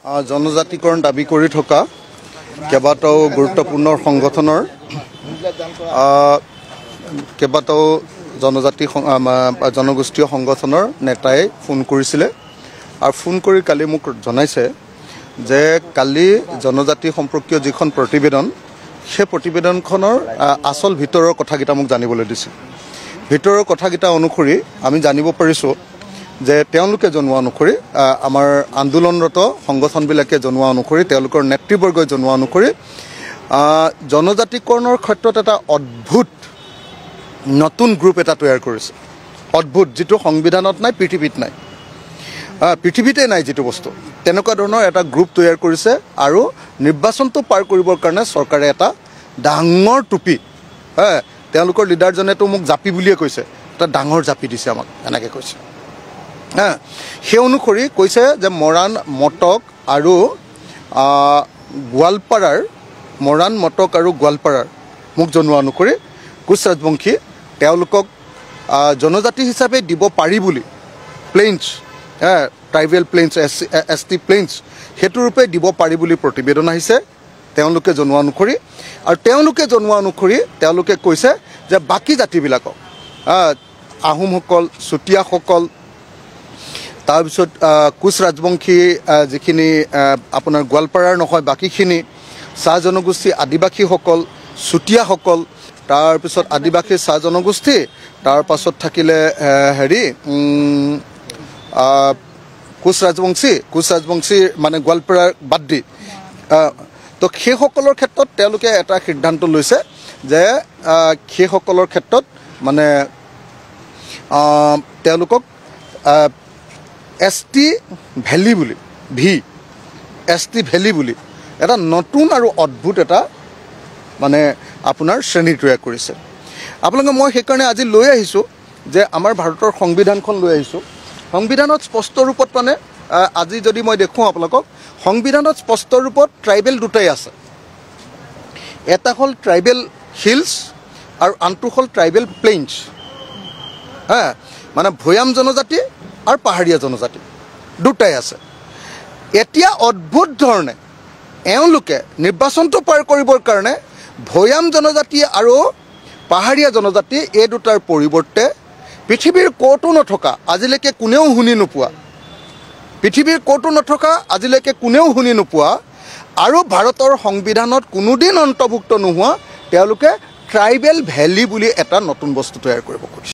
জনজাতিকৰণ দাবী কৰি থকা কেইবাটাও গুৰুত্বপূৰ্ণ সংগঠনৰ কেইবাটাও জনগোষ্ঠীয় সংগঠনৰ নেতাই ফোন কৰিছিলে আৰু ফোন কৰি কালি মোক জনাইছে যে কালি জনজাতি সম্পৰ্কীয় যিখন প্ৰতিবেদন সেই প্ৰতিবেদনখনৰ আসল ভিতৰৰ কথাকেইটা মোক জানিবলৈ দিছে। ভিতৰৰ কথাকেইটা অনুসৰি আমি জানিব পাৰিছোঁ যে তেওঁলোকে জনোৱা অনুসৰি আমাৰ আন্দোলনৰত সংগঠনবিলাকে জনোৱা অনুসৰি তেওঁলোকৰ নেতৃবৰ্গই জনোৱা অনুসৰি জনজাতিকৰণৰ ক্ষেত্ৰত এটা অদ্ভুত নতুন গ্ৰুপ এটা তৈয়াৰ কৰিছে। অদ্ভুত, যিটো সংবিধানত নাই, পৃথিৱীত নাই, পৃথিৱীতে নাই যিটো বস্তু, তেনেকুৱা ধৰণৰ এটা গ্ৰুপ তৈয়াৰ কৰিছে। আৰু নিৰ্বাচনটো পাৰ কৰিবৰ কাৰণে চৰকাৰে এটা ডাঙৰ টুপি, তেওঁলোকৰ লিডাৰজনেতো মোক জাপি বুলিয়ে কৈছে, এটা ডাঙৰ জাপি দিছে আমাক, এনেকৈ কৈছে। সেই অনুসৰি কৈছে যে মৰাণ, মটক আৰু গোৱালপাৰাৰ মোক জনোৱা অনুসৰি কোচ ৰাজবংশী তেওঁলোকক জনজাতি হিচাপে দিব পাৰি বুলি plains, tribal plains, ST plains সেইটো ৰূপে দিব পাৰি বুলি প্ৰতিবেদন আহিছে তেওঁলোকে জনোৱা অনুসৰি। আৰু তেওঁলোকে জনোৱা অনুসৰি তেওঁলোকে কৈছে যে বাকী জাতিবিলাকক, আহোমসকল, চুতীয়াসকল, তাৰপিছত কোচ ৰাজবংশী যিখিনি আপোনাৰ গোৱালপাৰাৰ নহয় বাকীখিনি, চাহ জনগোষ্ঠী, আদিবাসীসকল, চুতীয়াসকল, তাৰপিছত আদিবাসী চাহ জনগোষ্ঠী, তাৰপাছত থাকিলে কোচ ৰাজবংশী মানে গোৱালপাৰাৰ বাদ দি, তো সেইসকলৰ ক্ষেত্ৰত তেওঁলোকে এটা সিদ্ধান্ত লৈছে যে সেইসকলৰ ক্ষেত্ৰত মানে তেওঁলোকক ST ভেলী বুলি, ST ভেলী বুলি এটা নতুন আৰু অদ্ভুত এটা মানে আপোনাৰ শ্ৰেণী তৈয়াৰ কৰিছে। আপোনালোকে মই সেইকাৰণে আজি লৈ আহিছোঁ যে আমাৰ ভাৰতৰ সংবিধানখন লৈ আহিছোঁ। সংবিধানত স্পষ্ট ৰূপত মানে আজি যদি মই দেখুৱাওঁ আপোনালোকক, সংবিধানত স্পষ্ট ৰূপত ট্ৰাইবেল দুটাই আছে। এটা হ'ল ট্ৰাইবেল হিলছ আৰু আনটো হ'ল ট্ৰাইবেল প্লেইনছ, মানে ভৈয়াম জনজাতি আৰু পাহাৰীয়া জনজাতি দুটাই আছে। এতিয়া অদ্ভুত ধৰণে এওঁলোকে নিৰ্বাচনটো পাৰ কৰিবৰ কাৰণে ভৈয়াম জনজাতি আৰু পাহাৰীয়া জনজাতি এই দুটাৰ পৰিৱৰ্তে পৃথিৱীৰ ক'তো নথকা, আজিলৈকে কোনেও শুনি নোপোৱা আৰু ভাৰতৰ সংবিধানত কোনোদিন অন্তৰ্ভুক্ত নোহোৱা তেওঁলোকে ট্ৰাইবেল ভেলী বুলি এটা নতুন বস্তু তৈয়াৰ কৰিব খুজিছে।